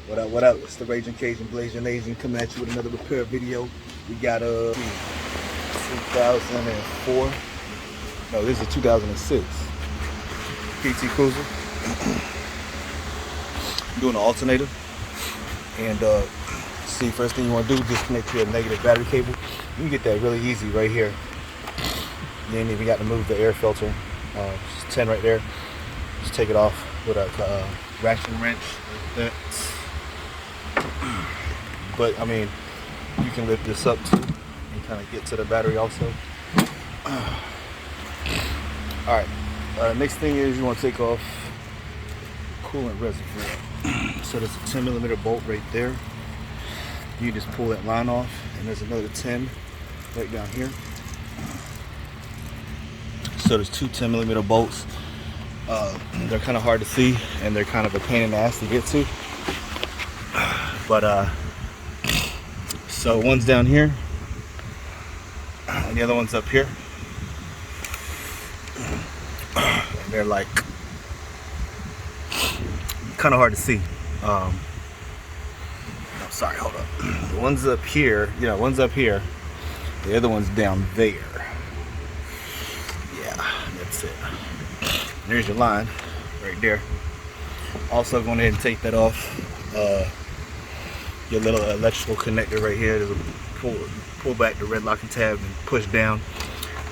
What up, what up? It's the Raging Cajun, Blazing Asian, coming at you with another repair video. We got a 2004, no, this is a 2006 PT Cruiser. I'm doing an alternator. And see, first thing you want to do is disconnect your negative battery cable. You can get that really easy right here. You ain't even got to move the air filter. Just 10 right there. Just take it off with a ratchet wrench like that. But I mean, you can lift this up too and kind of get to the battery also. Alright, next thing is you want to take off coolant reservoir. So there's a 10mm bolt right there. You just pull that line off, and there's another 10 right down here. So there's two 10mm bolts. They're kind of hard to see, and they're kind of a pain in the ass to get to. But so one's down here, and the other one's up here. And they're like kind of hard to see. Oh, sorry, hold up. The one's up here, one's up here. The other one's down there. Yeah, that's it. There's your line right there. Also, go ahead and take that off. Your little electrical connector right here. There's a pull back the red locking tab and push down.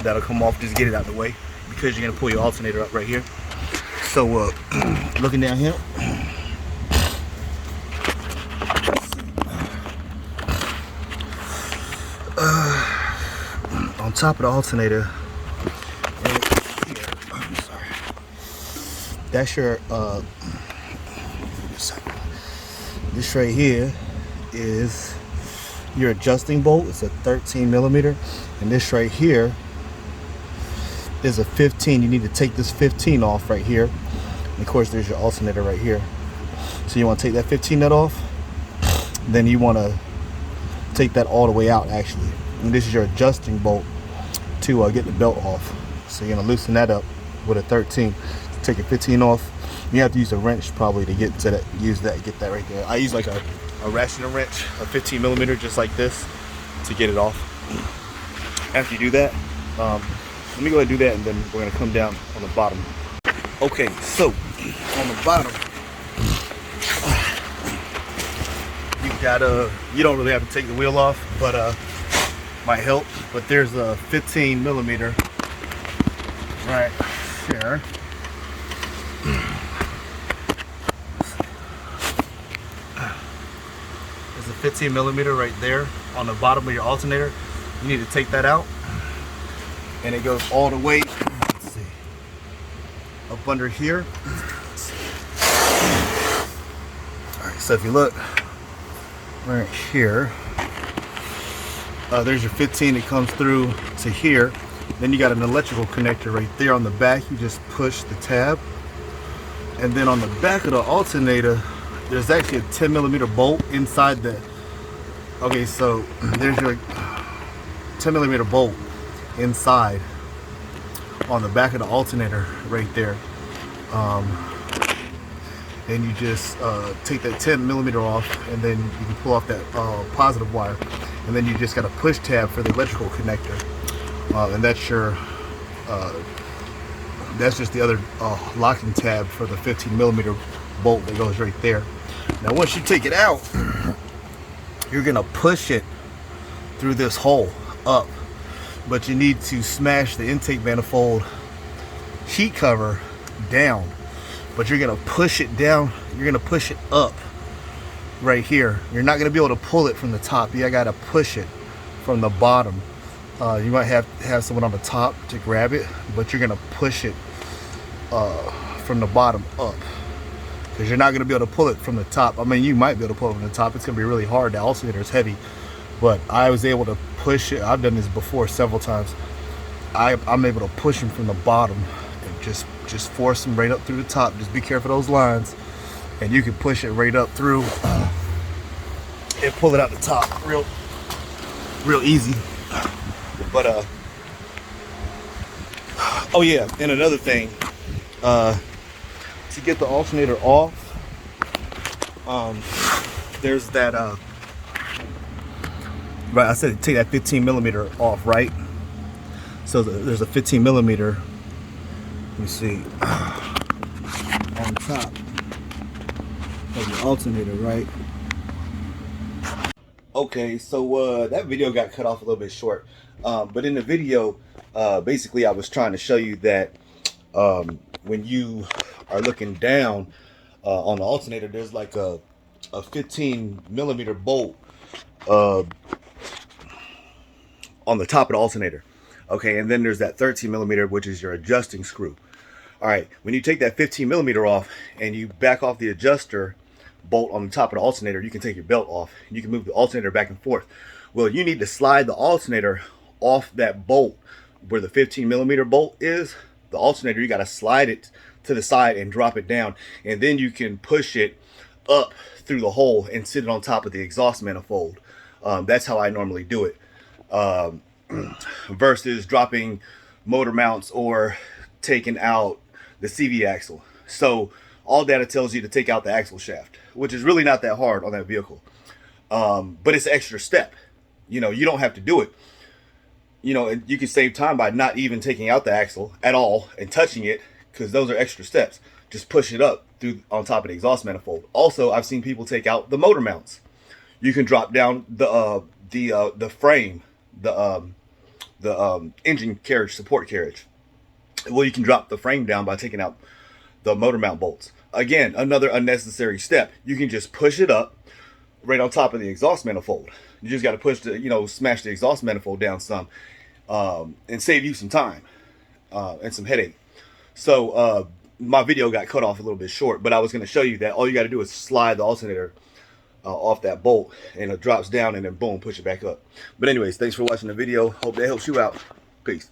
That'll come off. Just get it out of the way because you're gonna pull your alternator up right here. So, looking down here. On top of the alternator, right here, I'm sorry, that's your this right here is your adjusting bolt. It's a 13mm, and this right here is a 15. You need to take this 15 off right here, and of course there's your alternator right here. So you want to take that 15 nut off, then you want to take that all the way out actually, and this is your adjusting bolt to get the belt off. So you're gonna loosen that up with a 13. Take your 15 off. You have to use a wrench probably to get to that. Get that right there. I use like a ratchet wrench, a 15mm, just like this, to get it off. After you do that, let me go ahead and do that, and then we're gonna come down on the bottom. Okay, so on the bottom, you don't really have to take the wheel off, but might help. But there's a 15mm right here. There's a 15mm right there on the bottom of your alternator. You need to take that out, and it goes all the way, let's see, up under here. Alright, so if you look right here, there's your 15 that comes through to here. Then you got an electrical connector right there on the back. You just push the tab, and then on the back of the alternator there's actually a 10mm bolt inside that. Okay, so there's your 10mm bolt inside on the back of the alternator right there. Then you just take that 10mm off, and then you can pull off that positive wire, and then you just got a push tab for the electrical connector, and that's your that's just the other locking tab for the 15mm bolt that goes right there. Now once you take it out, you're gonna push it through this hole up, but you need to smash the intake manifold heat cover down. But you're gonna push it down, you're gonna push it up right here. You're not gonna be able to pull it from the top. You gotta push it from the bottom. You might have someone on the top to grab it, but you're gonna push it from the bottom up, because you're not gonna be able to pull it from the top. I mean, you might be able to pull it from the top. It's gonna be really hard. The alternator is heavy, but I was able to push it. I've done this before several times. I'm able to push them from the bottom and just force them right up through the top. Just be careful of those lines, and you can push it right up through and pull it out the top real easy. But oh yeah, and another thing, to get the alternator off, there's that right, I said take that 15 millimeter off, right? So there's a 15 millimeter, let me see, on top of the alternator, right? Okay, so that video got cut off a little bit short, but in the video, basically I was trying to show you that when you are looking down on the alternator, there's like a 15 millimeter bolt uh, on the top of the alternator. Okay, and then there's that 13 millimeter, which is your adjusting screw. All right, when you take that 15 millimeter off and you back off the adjuster bolt on the top of the alternator, you can take your belt off. You can move the alternator back and forth. Well, you need to slide the alternator off that bolt where the 15 millimeter bolt is. The alternator, you got to slide it to the side and drop it down, and then you can push it up through the hole and sit it on top of the exhaust manifold. That's how I normally do it, versus dropping motor mounts or taking out the CV axle. So all data tells you to take out the axle shaft, which is really not that hard on that vehicle, but it's an extra step. You know, you don't have to do it. You know, and you can save time by not even taking out the axle at all and touching it, because those are extra steps. Just push it up through on top of the exhaust manifold. Also, I've seen people take out the motor mounts. You can drop down the frame, the engine carriage, support carriage. Well, you can drop the frame down by taking out the motor mount bolts. Again, another unnecessary step. You can just push it up right on top of the exhaust manifold. You just got to push the, smash the exhaust manifold down some, and save you some time and some headache. So my video got cut off a little bit short, but I was going to show you that all you got to do is slide the alternator off that bolt, and it drops down, and then boom, push it back up. But anyways, thanks for watching the video. Hope that helps you out. Peace.